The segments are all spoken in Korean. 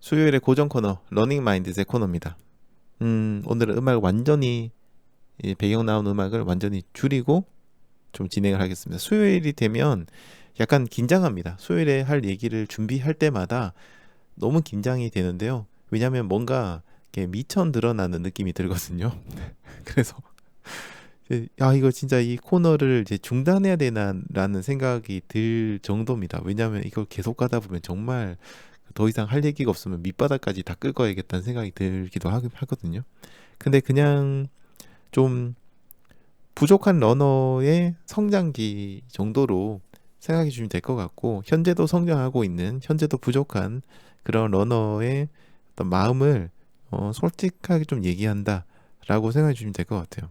수요일의 고정 코너 러닝 마인드셋 코너입니다. 오늘은 음악을 완전히 배경 나온 음악을 완전히 줄이고 좀 진행을 하겠습니다. 수요일이 되면 약간 긴장합니다. 수요일에 할 얘기를 준비할 때마다 너무 긴장이 되는데요. 왜냐하면 뭔가 이렇게 미천 드러나는 느낌이 들거든요. 그래서 야, 이거 진짜 이 코너를 이제 중단해야 되나라는 생각이 들 정도입니다. 왜냐하면 이걸 계속 가다 보면 정말 더 이상 할 얘기가 없으면 밑바닥까지 다 긁어야겠다는 생각이 들기도 하거든요. 근데 그냥 좀 부족한 러너의 성장기 정도로 생각해 주시면 될 것 같고, 현재도 성장하고 있는, 현재도 부족한 그런 러너의 어떤 마음을 솔직하게 좀 얘기한다라고 생각해 주시면 될 것 같아요.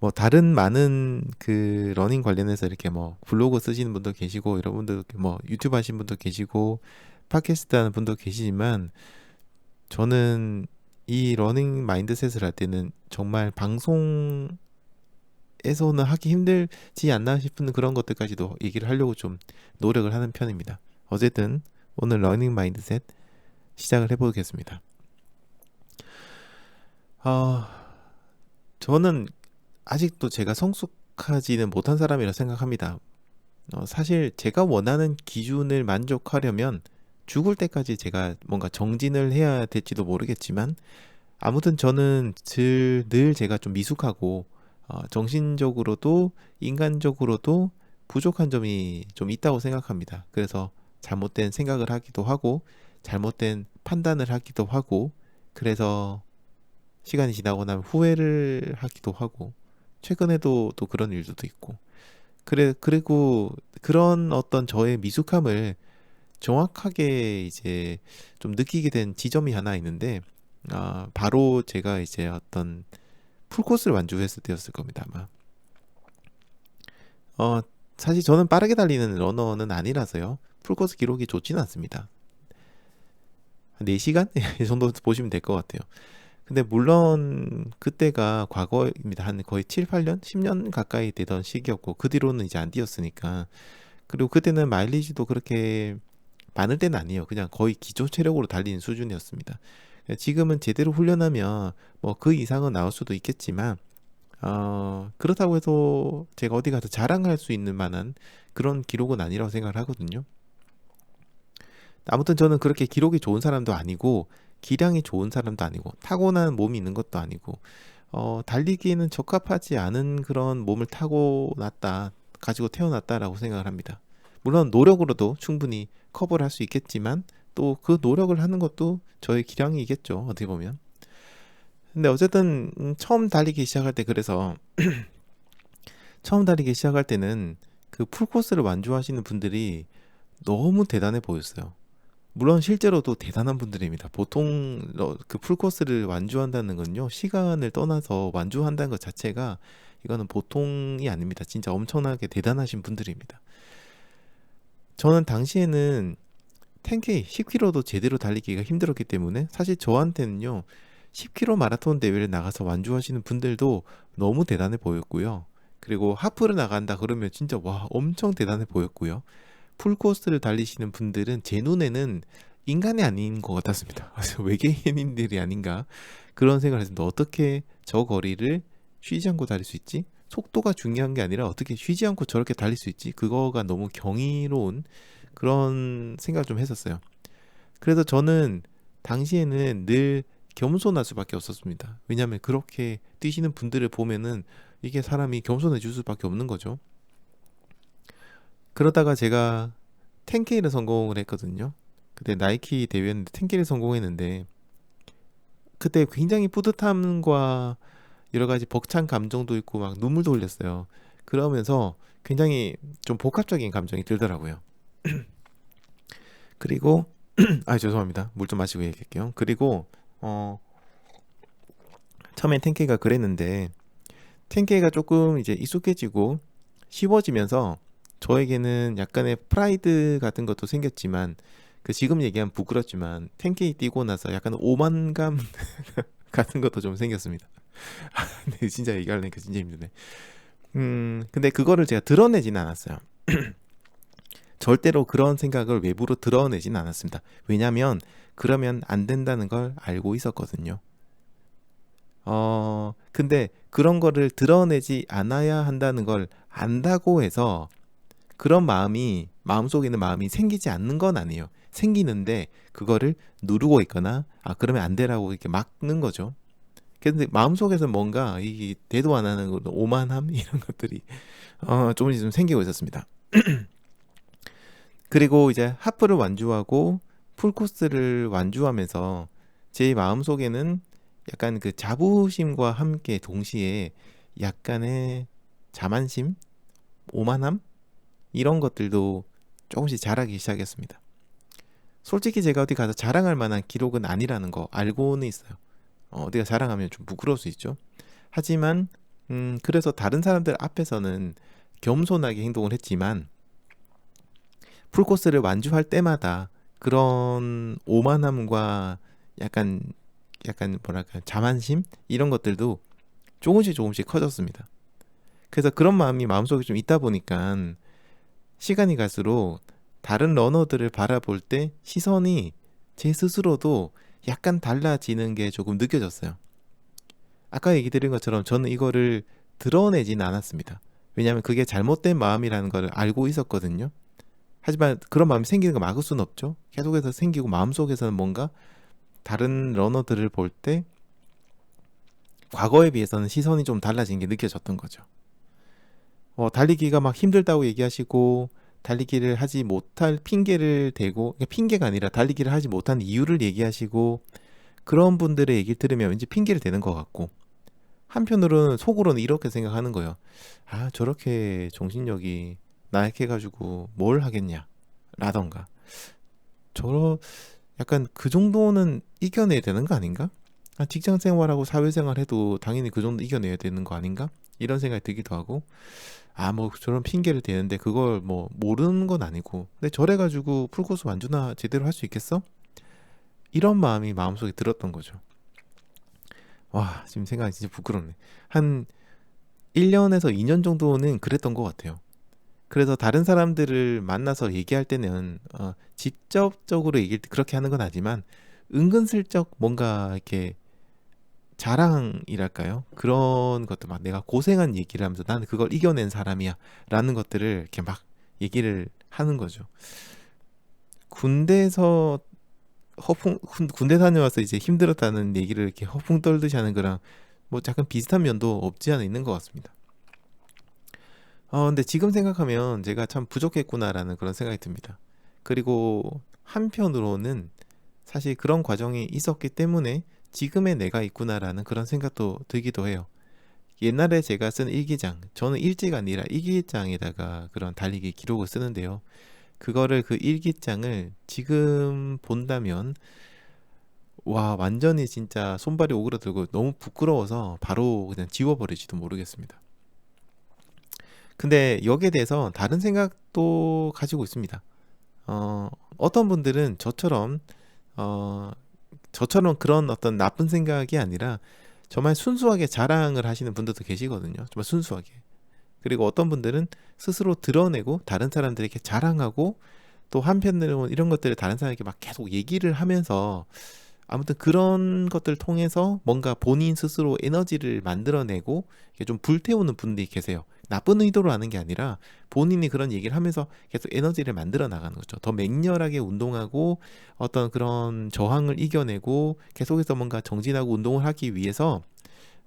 뭐 다른 많은 그 러닝 관련해서 이렇게 뭐 블로그 쓰시는 분도 계시고, 여러분들 뭐 유튜브 하시는 분도 계시고, 팟캐스트 하는 분도 계시지만, 저는 이 러닝 마인드셋을 할 때는 정말 방송에서는 하기 힘들지 않나 싶은 그런 것들까지도 얘기를 하려고 좀 노력을 하는 편입니다. 어쨌든 오늘 러닝 마인드셋 시작을 해보겠습니다. 저는 아직도 제가 성숙하지는 못한 사람이라 생각합니다. 사실 제가 원하는 기준을 만족하려면 죽을 때까지 제가 뭔가 정진을 해야 될지도 모르겠지만, 아무튼 저는 늘 제가 좀 미숙하고 정신적으로도 인간적으로도 부족한 점이 좀 있다고 생각합니다. 그래서 잘못된 생각을 하기도 하고 잘못된 판단을 하기도 하고, 그래서 시간이 지나고 나면 후회를 하기도 하고, 최근에도 또 그런 일도 있고, 그리고 그런 어떤 저의 미숙함을 정확하게 이제 좀 느끼게 된 지점이 하나 있는데, 바로 제가 이제 어떤 풀코스를 완주했을 때였을 겁니다, 아마. 어, 사실 저는 빠르게 달리는 러너는 아니라서요. 풀코스 기록이 좋지는 않습니다. 한 4시간? 이 정도 보시면 될 것 같아요. 근데 물론 그때가 과거입니다. 한 거의 7, 8년? 10년 가까이 되던 시기였고, 그 뒤로는 이제 안 뛰었으니까. 그리고 그때는 마일리지도 그렇게 많을 때는 아니에요. 그냥 거의 기초 체력으로 달리는 수준이었습니다. 지금은 제대로 훈련하면 뭐 그 이상은 나올 수도 있겠지만, 그렇다고 해서 제가 어디 가서 자랑할 수 있는 만한 그런 기록은 아니라고 생각을 하거든요. 아무튼 저는 그렇게 기록이 좋은 사람도 아니고, 기량이 좋은 사람도 아니고, 타고난 몸이 있는 것도 아니고, 달리기에는 적합하지 않은 그런 몸을 타고났다, 가지고 태어났다라고 생각을 합니다. 물론 노력으로도 충분히 커버를 할 수 있겠지만, 또 그 노력을 하는 것도 저의 기량이겠죠, 어떻게 보면. 근데 어쨌든 처음 달리기 시작할 때, 그래서 처음 달리기 시작할 때는 그 풀코스를 완주하시는 분들이 너무 대단해 보였어요. 물론 실제로도 대단한 분들입니다. 보통 그 풀코스를 완주한다는 건요, 시간을 떠나서 완주한다는 것 자체가 이거는 보통이 아닙니다. 진짜 엄청나게 대단하신 분들입니다. 저는 당시에는 10K, 10km도 제대로 달리기가 힘들었기 때문에, 사실 저한테는요, 10km 마라톤 대회를 나가서 완주하시는 분들도 너무 대단해 보였고요. 그리고 하프를 나간다 그러면 진짜 와, 엄청 대단해 보였고요. 풀코스를 달리시는 분들은 제 눈에는 인간이 아닌 것 같았습니다. 그래서 외계인들이 아닌가 그런 생각을 했습니다. 어떻게 저 거리를 쉬지 않고 달릴 수 있지? 속도가 중요한 게 아니라 어떻게 쉬지 않고 저렇게 달릴 수 있지? 그거가 너무 경이로운 그런 생각을 좀 했었어요. 그래서 저는 당시에는 늘 겸손할 수밖에 없었습니다. 왜냐하면 그렇게 뛰시는 분들을 보면은 이게 사람이 겸손해질 수밖에 없는 거죠. 그러다가 제가 10K를 성공을 했거든요. 그때 나이키 대회였는데 10K를 성공했는데, 그때 굉장히 뿌듯함과 여러 가지 벅찬 감정도 있고 막 눈물도 흘렸어요. 그러면서 굉장히 좀 복합적인 감정이 들더라고요. 그리고 죄송합니다. 물 좀 마시고 얘기할게요. 그리고 어 처음엔 10K가 그랬는데, 10K가 조금 이제 익숙해지고 쉬워지면서 저에게는 약간의 프라이드 같은 것도 생겼지만, 그 지금 얘기하면 부끄럽지만 10K 뛰고 나서 약간 오만감 같은 것도 좀 생겼습니다. 근데 진짜 얘기하려니까 진짜 힘드네. 근데 그거를 제가 드러내진 않았어요. 절대로 그런 생각을 외부로 드러내진 않았습니다. 왜냐하면 그러면 안 된다는 걸 알고 있었거든요. 근데 그런 거를 드러내지 않아야 한다는 걸 안다고 해서 그런 마음이, 마음속에 있는 마음이 생기지 않는 건 아니에요. 생기는데 그거를 누르고 있거나, 아, 그러면 안 되라고 이렇게 막는 거죠. 근데 마음속에서 뭔가 이 대도 안 하는 오만함 이런 것들이 조금씩 좀 생기고 있었습니다. 그리고 이제 하프를 완주하고 풀코스를 완주하면서 제 마음속에는 약간 그 자부심과 함께 동시에 약간의 자만심, 오만함 이런 것들도 조금씩 자라기 시작했습니다. 솔직히 제가 어디 가서 자랑할 만한 기록은 아니라는 거 알고는 있어요. 어디가 자랑하면 좀 부끄러울 수 있죠. 하지만 그래서 다른 사람들 앞에서는 겸손하게 행동을 했지만 풀코스를 완주할 때마다 그런 오만함과 약간 뭐랄까 자만심 이런 것들도 조금씩 커졌습니다. 그래서 그런 마음이 마음속에 좀 있다 보니까 시간이 갈수록 다른 러너들을 바라볼 때 시선이 제 스스로도 약간 달라지는 게 조금 느껴졌어요. 아까 얘기 드린 것처럼 저는 이거를 드러내지는 않았습니다. 왜냐하면 그게 잘못된 마음이라는 걸 알고 있었거든요. 하지만 그런 마음이 생기는 거 막을 수는 없죠. 계속해서 생기고 마음속에서는 뭔가 다른 러너들을 볼 때 과거에 비해서는 시선이 좀 달라진 게 느껴졌던 거죠. 달리기가 막 힘들다고 얘기하시고 달리기를 하지 못할 핑계를 대고, 핑계가 아니라 달리기를 하지 못한 이유를 얘기하시고, 그런 분들의 얘기를 들으면 왠지 핑계를 대는 것 같고, 한편으로는 속으로는 이렇게 생각하는 거예요. 아, 저렇게 정신력이 나약해가지고 뭘 하겠냐 라던가, 저러 약간 그 정도는 이겨내야 되는 거 아닌가? 아, 직장 생활하고 사회생활 해도 당연히 그 정도 이겨내야 되는 거 아닌가? 이런 생각이 들기도 하고, 아, 뭐 저런 핑계를 대는데 그걸 뭐 모르는 건 아니고, 근데 저래가지고 풀코스 완주나 제대로 할 수 있겠어? 이런 마음이 마음속에 들었던 거죠. 와, 지금 생각이 진짜 부끄럽네. 한 1년에서 2년 정도는 그랬던 것 같아요. 그래서 다른 사람들을 만나서 얘기할 때는 직접적으로 얘기할 때 그렇게 하는 건 아니지만 은근슬쩍 뭔가 이렇게 자랑이랄까요? 그런 것도 막 내가 고생한 얘기를 하면서 나는 그걸 이겨낸 사람이야 라는 것들을 이렇게 막 얘기를 하는 거죠. 군대에서 군대 다녀와서 이제 힘들었다는 얘기를 이렇게 허풍 떨듯이 하는 거랑 뭐 약간 비슷한 면도 없지 않아 있는 것 같습니다. 근데 지금 생각하면 제가 참 부족했구나라는 그런 생각이 듭니다. 그리고 한편으로는 사실 그런 과정이 있었기 때문에 지금의 내가 있구나라는 그런 생각도 들기도 해요. 옛날에 제가 쓴 일기장, 저는 일지가 아니라 일기장에다가 그런 달리기 기록을 쓰는데요. 그거를 그 일기장을 지금 본다면 와, 완전히 진짜 손발이 오그라들고 너무 부끄러워서 바로 그냥 지워버릴지도 모르겠습니다. 근데 여기에 대해서 다른 생각도 가지고 있습니다. 어떤 분들은 어, 저처럼 그런 어떤 나쁜 생각이 아니라 정말 순수하게 자랑을 하시는 분들도 계시거든요. 정말 순수하게. 그리고 어떤 분들은 스스로 드러내고 다른 사람들에게 자랑하고 또 한편으로는 이런 것들을 다른 사람에게 막 계속 얘기를 하면서 아무튼 그런 것들을 통해서 뭔가 본인 스스로 에너지를 만들어내고 이게 좀 불태우는 분들이 계세요. 나쁜 의도로 하는 게 아니라 본인이 그런 얘기를 하면서 계속 에너지를 만들어 나가는 거죠. 더 맹렬하게 운동하고 어떤 그런 저항을 이겨내고 계속해서 뭔가 정진하고 운동을 하기 위해서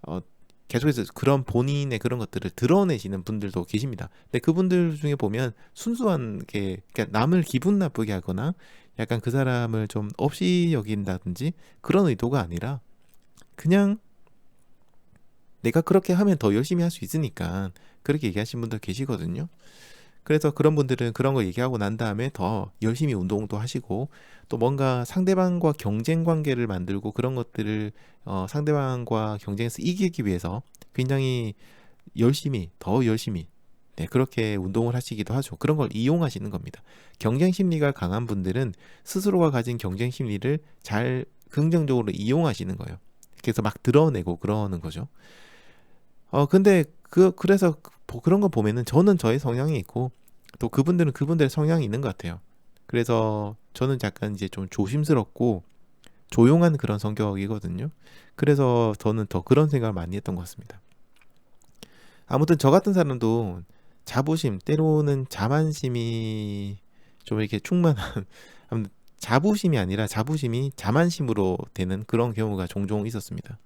어, 계속해서 그런 본인의 그런 것들을 드러내시는 분들도 계십니다. 근데 그분들 중에 보면 순수한 게, 그러니까 남을 기분 나쁘게 하거나 약간 그 사람을 좀 없이 여긴다든지 그런 의도가 아니라 그냥 내가 그렇게 하면 더 열심히 할 수 있으니까 그렇게 얘기하시는 분들 계시거든요. 그래서 그런 분들은 그런 거 얘기하고 난 다음에 더 열심히 운동도 하시고 또 뭔가 상대방과 경쟁 관계를 만들고 그런 것들을 상대방과 경쟁에서 이기기 위해서 굉장히 열심히 더 열심히 네, 그렇게 운동을 하시기도 하죠. 그런 걸 이용하시는 겁니다. 경쟁 심리가 강한 분들은 스스로가 가진 경쟁 심리를 잘 긍정적으로 이용하시는 거예요. 그래서 막 드러내고 그러는 거죠. 근데 그래서 그런 거 보면은 저는 저의 성향이 있고 또 그분들은 그분들의 성향이 있는 것 같아요. 그래서 저는 약간 이제 좀 조심스럽고 조용한 그런 성격이거든요. 그래서 저는 더 그런 생각을 많이 했던 것 같습니다. 아무튼 저 같은 사람도 자부심, 때로는 자만심이 좀 이렇게 충만한, 아무튼 자부심이 아니라 자부심이 자만심으로 되는 그런 경우가 종종 있었습니다.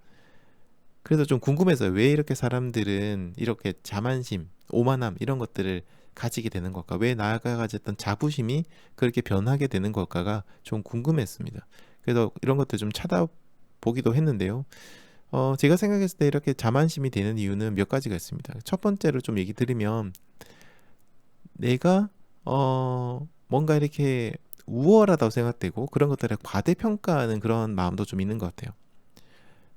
그래서 좀 궁금해서요. 왜 이렇게 사람들은 이렇게 자만심, 오만함 이런 것들을 가지게 되는 걸까? 왜 나아가 가졌던 자부심이 그렇게 변하게 되는 걸까가 좀 궁금했습니다. 그래서 이런 것들 좀 찾아보기도 했는데요. 제가 생각했을 때 이렇게 자만심이 되는 이유는 몇 가지가 있습니다. 첫 번째로 좀 얘기 드리면 내가 뭔가 이렇게 우월하다고 생각되고 그런 것들을 과대평가하는 그런 마음도 좀 있는 것 같아요.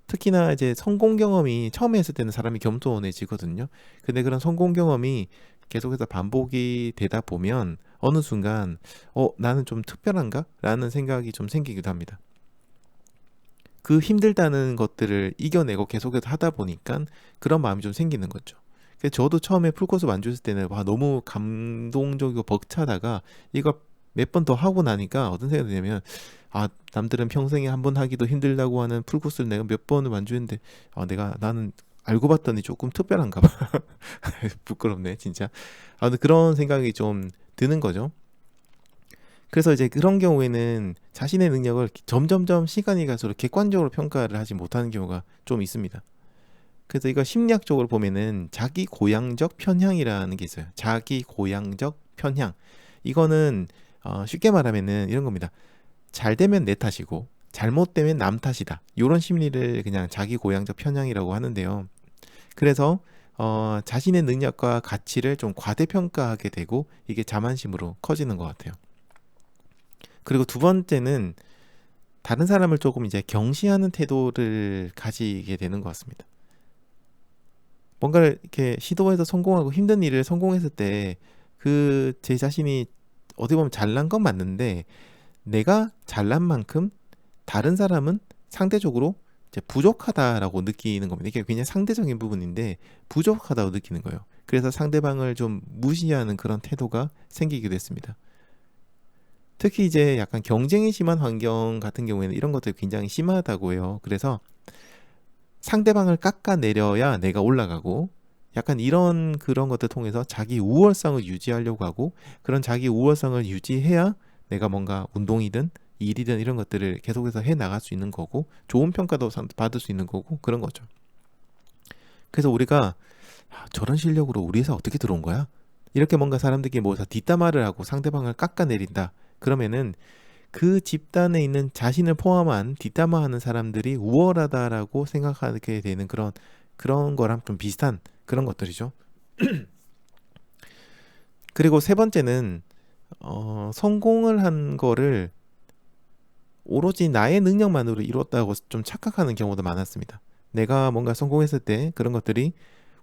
특히나 이제 성공 경험이 처음에 했을 때는 사람이 겸손해지거든요. 근데 그런 성공 경험이 계속해서 반복이 되다 보면 어느 순간 나는 좀 특별한가? 라는 생각이 좀 생기기도 합니다. 그 힘들다는 것들을 이겨내고 계속해서 하다 보니까 그런 마음이 좀 생기는 거죠. 그래서 저도 처음에 풀코스 완주했을 때는 와 너무 감동적이고 벅차다가 이거 몇 번 더 하고 나니까 어떤 생각이 드냐면 남들은 평생에 한 번 하기도 힘들다고 하는 풀코스를 내가 몇 번을 완주했는데 나는 알고 봤더니 조금 특별한가 봐. 부끄럽네 진짜. 근데 그런 생각이 좀 드는 거죠. 그래서 이제 그런 경우에는 자신의 능력을 점점점 시간이 갈수록 객관적으로 평가를 하지 못하는 경우가 좀 있습니다. 그래서 이거 심리학적으로 보면은 자기 고향적 편향이라는 게 있어요. 자기 고향적 편향. 이거는 쉽게 말하면은 이런 겁니다. 잘 되면 내 탓이고 잘못되면 남 탓이다. 이런 심리를 그냥 자기 고향적 편향이라고 하는데요. 그래서 자신의 능력과 가치를 좀 과대평가하게 되고 이게 자만심으로 커지는 것 같아요. 그리고 두 번째는 다른 사람을 조금 이제 경시하는 태도를 가지게 되는 것 같습니다. 뭔가를 이렇게 시도해서 성공하고 힘든 일을 성공했을 때 그 제 자신이 어떻게 보면 잘난 건 맞는데 내가 잘난 만큼 다른 사람은 상대적으로 이제 부족하다라고 느끼는 겁니다. 이게 그냥 상대적인 부분인데 부족하다고 느끼는 거예요. 그래서 상대방을 좀 무시하는 그런 태도가 생기게 됐습니다. 특히 이제 약간 경쟁이 심한 환경 같은 경우에는 이런 것들이 굉장히 심하다고 해요. 그래서 상대방을 깎아내려야 내가 올라가고 약간 이런 그런 것들 통해서 자기 우월성을 유지하려고 하고 그런 자기 우월성을 유지해야 내가 뭔가 운동이든 일이든 이런 것들을 계속해서 해 나갈 수 있는 거고 좋은 평가도 받을 수 있는 거고 그런 거죠. 그래서 우리가 저런 실력으로 우리 회사 어떻게 들어온 거야? 이렇게 뭔가 사람들끼리 모여서 뒷담화를 하고 상대방을 깎아내린다. 그러면은 그 집단에 있는 자신을 포함한 뒷담화하는 사람들이 우월하다라고 생각하게 되는 그런 거랑 좀 비슷한 그런 것들이죠. 그리고 세 번째는 성공을 한 거를 오로지 나의 능력만으로 이뤘다고 좀 착각하는 경우도 많았습니다. 내가 뭔가 성공했을 때 그런 것들이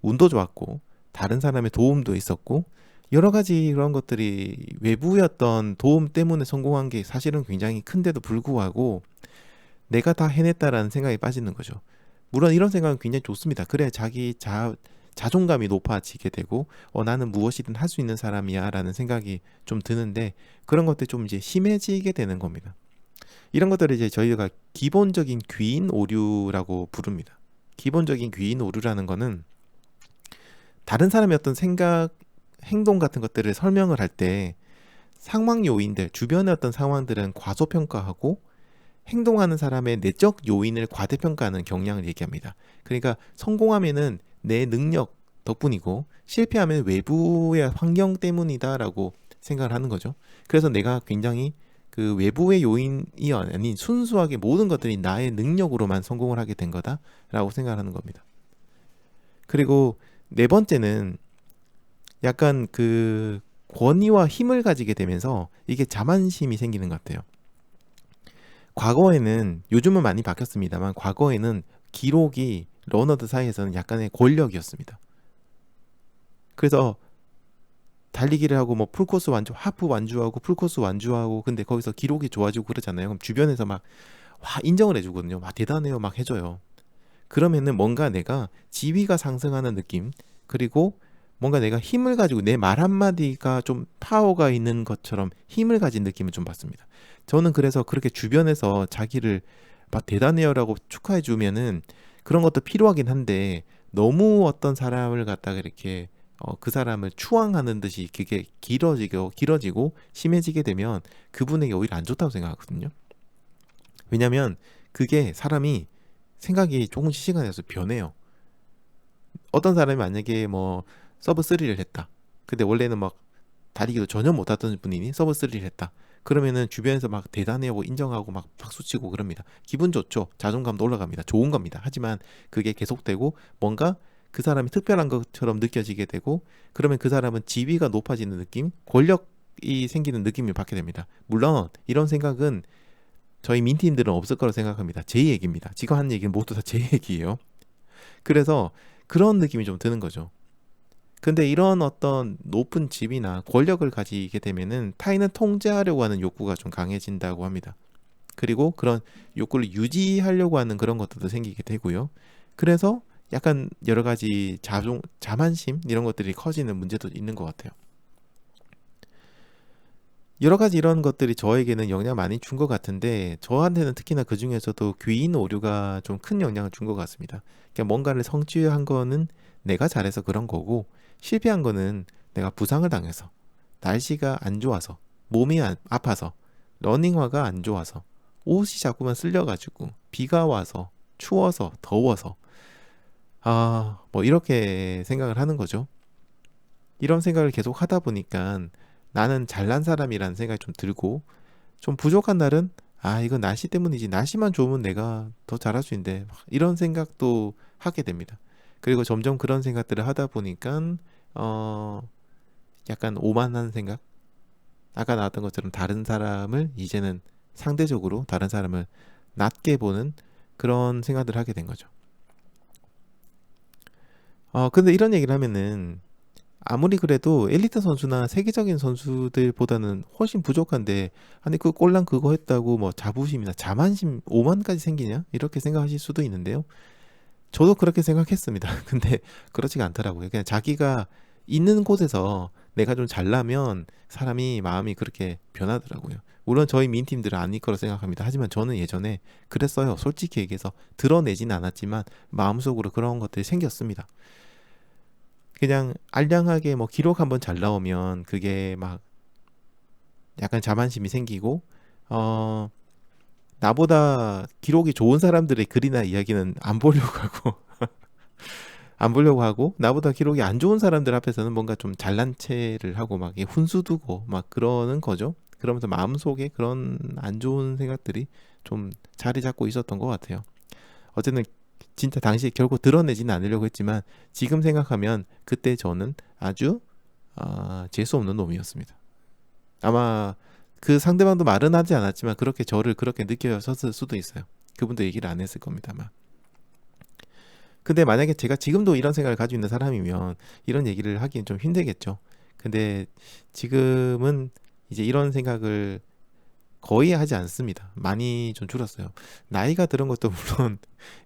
운도 좋았고 다른 사람의 도움도 있었고 여러 가지 그런 것들이 외부였던 도움 때문에 성공한 게 사실은 굉장히 큰데도 불구하고 내가 다 해냈다라는 생각이 빠지는 거죠. 물론 이런 생각은 굉장히 좋습니다. 그래야 자존감이 높아지게 되고 나는 무엇이든 할 수 있는 사람이야라는 생각이 좀 드는데 그런 것들이 좀 이제 심해지게 되는 겁니다. 이런 것들을 이제 저희가 기본적인 귀인 오류라고 부릅니다. 기본적인 귀인 오류라는 거는 다른 사람의 어떤 생각, 행동 같은 것들을 설명을 할 때 상황 요인들, 주변의 어떤 상황들은 과소평가하고 행동하는 사람의 내적 요인을 과대평가하는 경향을 얘기합니다. 그러니까 성공하면은 내 능력 덕분이고 실패하면 외부의 환경 때문이다라고 생각을 하는 거죠. 그래서 내가 굉장히 그 외부의 요인이 아닌 순수하게 모든 것들이 나의 능력으로만 성공을 하게 된 거다라고 생각하는 겁니다. 그리고 네 번째는 약간 그 권위와 힘을 가지게 되면서 이게 자만심이 생기는 것 같아요. 과거에는 요즘은 많이 바뀌었습니다만 과거에는 기록이 러너들 사이에서는 약간의 권력이었습니다. 그래서 달리기를 하고 뭐 풀코스 완주, 하프 완주하고 풀코스 완주하고 근데 거기서 기록이 좋아지고 그러잖아요. 그럼 주변에서 막 와 인정을 해주거든요. 와 대단해요 막 해줘요. 그러면은 뭔가 내가 지위가 상승하는 느낌 그리고 뭔가 내가 힘을 가지고 내 말 한마디가 좀 파워가 있는 것처럼 힘을 가진 느낌을 좀 받습니다. 저는 그래서 그렇게 주변에서 자기를 막 대단해요라고 축하해 주면은 그런 것도 필요하긴 한데 너무 어떤 사람을 갖다가 이렇게 그 사람을 추앙하는 듯이 그게 길어지고 심해지게 되면 그분에게 오히려 안 좋다고 생각하거든요. 왜냐면 그게 사람이 생각이 조금씩 시간이 가서 변해요. 어떤 사람이 만약에 뭐 서브 3를 했다. 근데 원래는 막 다리기도 전혀 못하던 분이 서브 3를 했다. 그러면은 주변에서 막 대단해하고 인정하고 막 박수치고 그럽니다. 기분 좋죠. 자존감도 올라갑니다. 좋은 겁니다. 하지만 그게 계속되고 뭔가 그 사람이 특별한 것처럼 느껴지게 되고 그러면 그 사람은 지위가 높아지는 느낌, 권력이 생기는 느낌을 받게 됩니다. 물론 이런 생각은 저희 민티님들은 없을 거라 생각합니다. 제 얘기입니다. 지금 한 얘기는 모두 다 제 얘기예요. 그래서 그런 느낌이 좀 드는 거죠. 근데 이런 어떤 높은 집이나 권력을 가지게 되면은 타인을 통제하려고 하는 욕구가 좀 강해진다고 합니다. 그리고 그런 욕구를 유지하려고 하는 그런 것들도 생기게 되고요. 그래서 약간 여러 가지 자만심 이런 것들이 커지는 문제도 있는 것 같아요. 여러 가지 이런 것들이 저에게는 영향 많이 준 것 같은데 저한테는 특히나 그 중에서도 귀인 오류가 좀 큰 영향을 준 것 같습니다. 그러니까 뭔가를 성취한 거는 내가 잘해서 그런 거고 실패한 거는 내가 부상을 당해서 날씨가 안 좋아서 몸이 아파서 러닝화가 안 좋아서 옷이 자꾸만 쓸려가지고 비가 와서 추워서 더워서 뭐 이렇게 생각을 하는 거죠. 이런 생각을 계속 하다 보니까 나는 잘난 사람이라는 생각이 좀 들고 좀 부족한 날은 이건 날씨 때문이지 날씨만 좋으면 내가 더 잘할 수 있는데 막 이런 생각도 하게 됩니다. 그리고 점점 그런 생각들을 하다 보니까 어 약간 오만한 생각 아까 나왔던 것처럼 다른 사람을 이제는 상대적으로 다른 사람을 낮게 보는 그런 생각들을 하게 된 거죠. 근데 이런 얘기를 하면은 아무리 그래도 엘리트 선수나 세계적인 선수들보다는 훨씬 부족한데 아니 그 꼴랑 그거 했다고 뭐 자부심이나 자만심 오만까지 생기냐 이렇게 생각하실 수도 있는데요. 저도 그렇게 생각했습니다. 근데 그렇지가 않더라고요. 그냥 자기가 있는 곳에서 내가 좀 잘나면 사람이 마음이 그렇게 변하더라고요. 물론 저희 민팀들은 아닐 거라 생각합니다. 하지만 저는 예전에 그랬어요. 솔직히 얘기해서 드러내지는 않았지만 마음속으로 그런 것들이 생겼습니다. 그냥 알량하게 뭐 기록 한번 잘 나오면 그게 막 약간 자만심이 생기고 어 나보다 기록이 좋은 사람들의 글이나 이야기는 안 보려고 하고 안 보려고 하고 나보다 기록이 안 좋은 사람들 앞에서는 뭔가 좀 잘난 체를 하고 막 훈수 두고 막 그러는 거죠. 그러면서 마음속에 그런 안 좋은 생각들이 좀 자리 잡고 있었던 것 같아요. 어쨌든 진짜 당시에 결국 드러내지는 않으려고 했지만 지금 생각하면 그때 저는 아주 재수 없는 놈이었습니다. 아마 그 상대방도 말은 하지 않았지만 그렇게 저를 그렇게 느껴졌을 수도 있어요. 그분도 얘기를 안 했을 겁니다, 아마. 근데 만약에 제가 지금도 이런 생각을 가지고 있는 사람이면 이런 얘기를 하기는 좀 힘들겠죠. 근데 지금은 이제 이런 생각을 거의 하지 않습니다. 많이 좀 줄었어요. 나이가 들은 것도 물론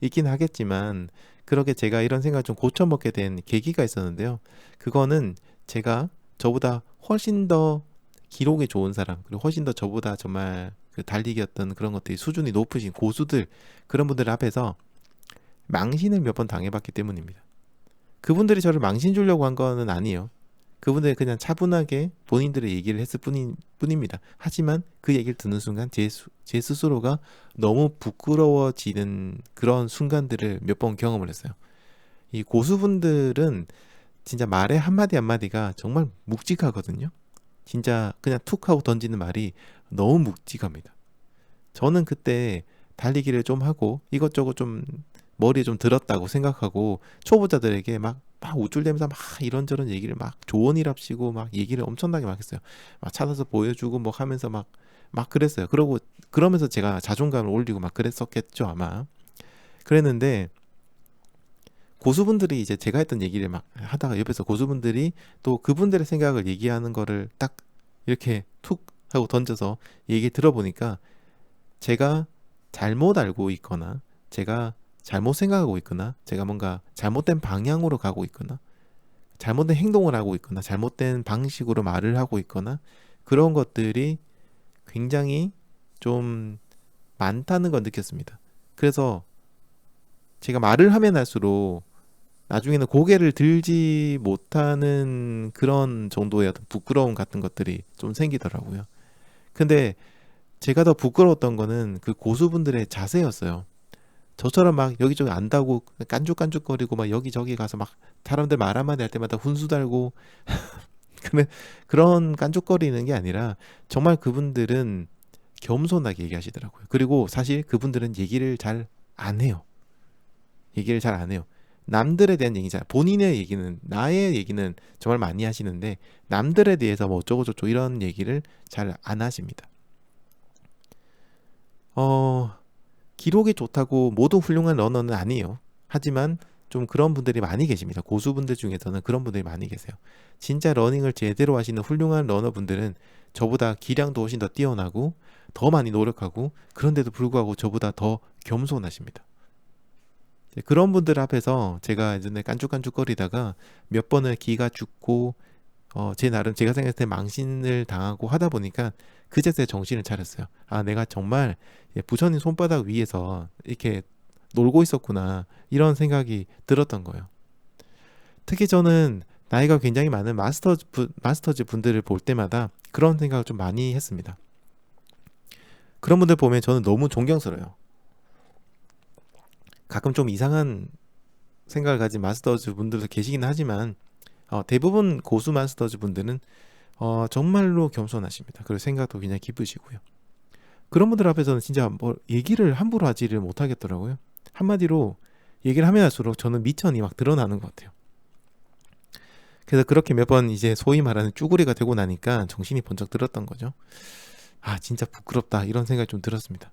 있긴 하겠지만 그렇게 제가 이런 생각을 좀 고쳐먹게 된 계기가 있었는데요. 그거는 제가 저보다 훨씬 더 기록이 좋은 사람 그리고 훨씬 더 저보다 정말 그 달리기였던 그런 것들이 수준이 높으신 고수들 그런 분들 앞에서 망신을 몇 번 당해봤기 때문입니다. 그분들이 저를 망신 주려고 한 거는 아니에요. 그분들이 그냥 차분하게 본인들의 얘기를 했을 뿐입니다. 하지만 그 얘기를 듣는 순간 제 스스로가 너무 부끄러워지는 그런 순간들을 몇 번 경험을 했어요. 이 고수분들은 진짜 말의 한마디 한마디가 정말 묵직하거든요. 진짜 그냥 툭 하고 던지는 말이 너무 묵직합니다. 저는 그때 달리기를 좀 하고 이것저것 좀 머리에 좀 들었다고 생각하고 초보자들에게 막 우쭐대면서 막 이런저런 얘기를 막 조언이랍시고 막 얘기를 엄청나게 막 했어요. 막 찾아서 보여주고 뭐 하면서 막 그랬어요. 그러면서 제가 자존감을 올리고 막 그랬었겠죠, 아마. 그랬는데 고수분들이 이제 제가 했던 얘기를 막 하다가 옆에서 고수분들이 또 그분들의 생각을 얘기하는 거를 딱 이렇게 툭 하고 던져서 얘기 들어보니까 제가 잘못 알고 있거나 제가 잘못 생각하고 있거나 제가 뭔가 잘못된 방향으로 가고 있거나 잘못된 행동을 하고 있거나 잘못된 방식으로 말을 하고 있거나 그런 것들이 굉장히 좀 많다는 걸 느꼈습니다. 그래서 제가 말을 하면 할수록 나중에는 고개를 들지 못하는 그런 정도의 어떤 부끄러움 같은 것들이 좀 생기더라고요. 근데 제가 더 부끄러웠던 거는 그 고수분들의 자세였어요. 저처럼 막 여기저기 안다고 깐죽깐죽거리고 막 여기저기 가서 막 사람들 말 한마디 할 때마다 훈수 달고 그런 깐죽거리는 게 아니라 정말 그분들은 겸손하게 얘기하시더라고요. 그리고 사실 그분들은 얘기를 잘 안 해요. 얘기를 잘 안 해요. 남들에 대한 얘기 잘, 본인의 얘기는, 나의 얘기는 정말 많이 하시는데 남들에 대해서 뭐 어쩌고저쩌고 이런 얘기를 잘 안 하십니다. 어, 기록이 좋다고 모두 훌륭한 러너는 아니에요. 하지만 좀 그런 분들이 많이 계십니다. 고수분들 중에서는 그런 분들이 많이 계세요. 진짜 러닝을 제대로 하시는 훌륭한 러너분들은 저보다 기량도 훨씬 더 뛰어나고 더 많이 노력하고 그런데도 불구하고 저보다 더 겸손하십니다. 그런 분들 앞에서 제가 예전에 깐죽깐죽거리다가 몇 번을 기가 죽고 제 나름 제가 생각했을 때 망신을 당하고 하다 보니까 그제서야 정신을 차렸어요. 아, 내가 정말 부처님 손바닥 위에서 이렇게 놀고 있었구나 이런 생각이 들었던 거예요. 특히 저는 나이가 굉장히 많은 마스터즈 분들을 볼 때마다 그런 생각을 좀 많이 했습니다. 그런 분들 보면 저는 너무 존경스러워요. 가끔 좀 이상한 생각을 가진 마스터즈 분들도 계시긴 하지만 대부분 고수 마스터즈 분들은 정말로 겸손하십니다. 그리고 생각도 굉장히 깊으시고요. 그런 분들 앞에서는 진짜 뭐 얘기를 함부로 하지를 못하겠더라고요. 한마디로 얘기를 하면 할수록 저는 미천이 막 드러나는 것 같아요. 그래서 그렇게 몇 번 이제 소위 말하는 쭈구리가 되고 나니까 정신이 번쩍 들었던 거죠. 아, 진짜 부끄럽다 이런 생각이 좀 들었습니다.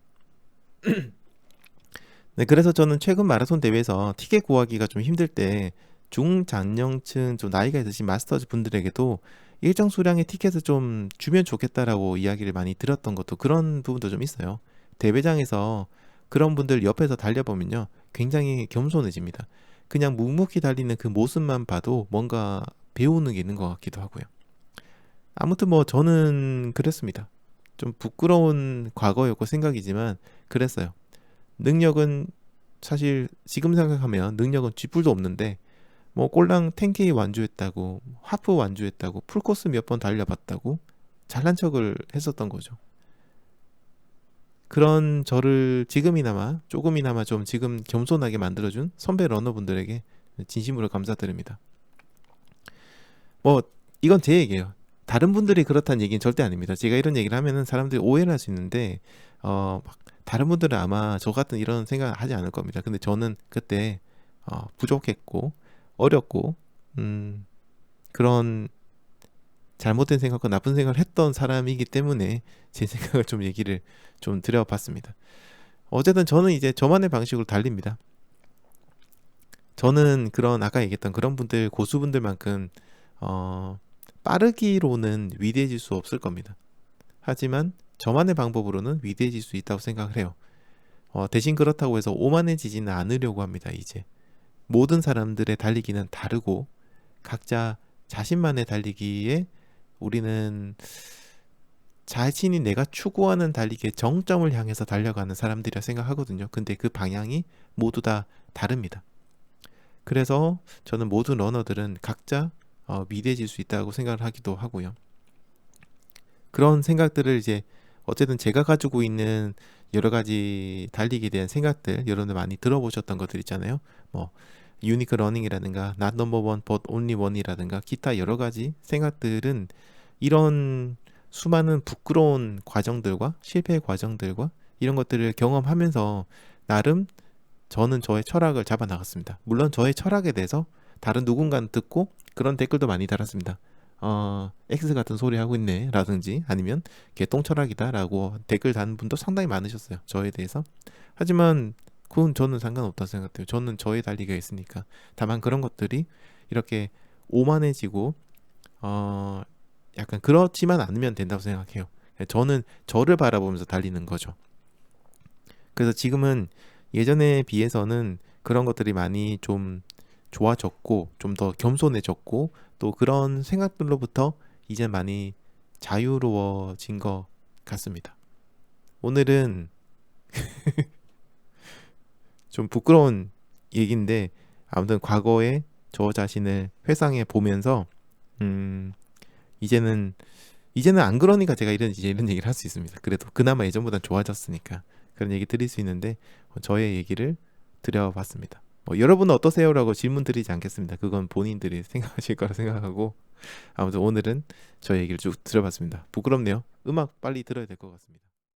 네, 그래서 저는 최근 마라톤 대회에서 티켓 구하기가 좀 힘들 때 중장년층 좀 나이가 있으신 마스터즈 분들에게도 일정 수량의 티켓을 좀 주면 좋겠다라고 이야기를 많이 들었던 것도 그런 부분도 좀 있어요. 대회장에서 그런 분들 옆에서 달려보면요. 굉장히 겸손해집니다. 그냥 묵묵히 달리는 그 모습만 봐도 뭔가 배우는 게 있는 것 같기도 하고요. 아무튼 뭐 저는 그랬습니다. 좀 부끄러운 과거였고 생각이지만 그랬어요. 능력은 사실 지금 생각하면 능력은 쥐뿔도 없는데 뭐 꼴랑 10K 완주했다고 하프 완주했다고 풀코스 몇 번 달려봤다고 잘난 척을 했었던 거죠. 그런 저를 지금이나마 조금이나마 좀 지금 겸손하게 만들어준 선배 러너분들에게 진심으로 감사드립니다. 뭐 이건 제 얘기예요. 다른 분들이 그렇다는 얘기는 절대 아닙니다. 제가 이런 얘기를 하면은 사람들이 오해를 할 수 있는데 막 다른 분들은 아마 저 같은 이런 생각 하지 않을 겁니다. 근데 저는 그때 부족했고 어렸고 그런 잘못된 생각과 나쁜 생각을 했던 사람이기 때문에 제 생각을 좀 얘기를 좀 드려봤습니다. 어쨌든 저는 이제 저만의 방식으로 달립니다. 저는 그런 아까 얘기했던 그런 분들 고수분들만큼 빠르기로는 위대해질 수 없을 겁니다. 하지만 저만의 방법으로는 위대해질 수 있다고 생각을 해요. 대신 그렇다고 해서 오만해지지는 않으려고 합니다. 이제 모든 사람들의 달리기는 다르고 각자 자신만의 달리기에 우리는 자신이 내가 추구하는 달리기의 정점을 향해서 달려가는 사람들이라 생각하거든요. 근데 그 방향이 모두 다 다릅니다. 그래서 저는 모든 러너들은 각자 위대해질 수 있다고 생각을 하기도 하고요. 그런 생각들을 이제 어쨌든 제가 가지고 있는 여러 가지 달리기에 대한 생각들 여러분들 많이 들어보셨던 것들 있잖아요. 뭐 유니크 러닝이라든가 not number one but only one이라든가 기타 여러 가지 생각들은 이런 수많은 부끄러운 과정들과 실패의 과정들과 이런 것들을 경험하면서 나름 저는 저의 철학을 잡아 나갔습니다. 물론 저의 철학에 대해서 다른 누군가는 듣고 그런 댓글도 많이 달았습니다. X 같은 소리 하고 있네 라든지 아니면 개똥 철학이다 라고 댓글 다는 분도 상당히 많으셨어요. 저에 대해서. 하지만 그건 저는 상관없다고 생각해요. 저는 저의 달리기가 있으니까. 다만 그런 것들이 이렇게 오만해지고 약간 그렇지만 않으면 된다고 생각해요. 저는 저를 바라보면서 달리는 거죠. 그래서 지금은 예전에 비해서는 그런 것들이 많이 좀 좋아졌고 좀 더 겸손해졌고 또 그런 생각들로부터 이제 많이 자유로워진 것 같습니다. 오늘은 좀 부끄러운 얘기인데 아무튼 과거에 저 자신을 회상해 보면서 음, 이제는 안 그러니까 제가 이런 얘기를 할 수 있습니다. 그래도 그나마 예전보단 좋아졌으니까 그런 얘기 드릴 수 있는데 저의 얘기를 드려봤습니다. 여러분은 어떠세요라고 질문 드리지 않겠습니다. 그건 본인들이 생각하실 거라 생각하고 아무튼 오늘은 저 얘기를 쭉 들어봤습니다. 부끄럽네요. 음악 빨리 들어야 될 것 같습니다.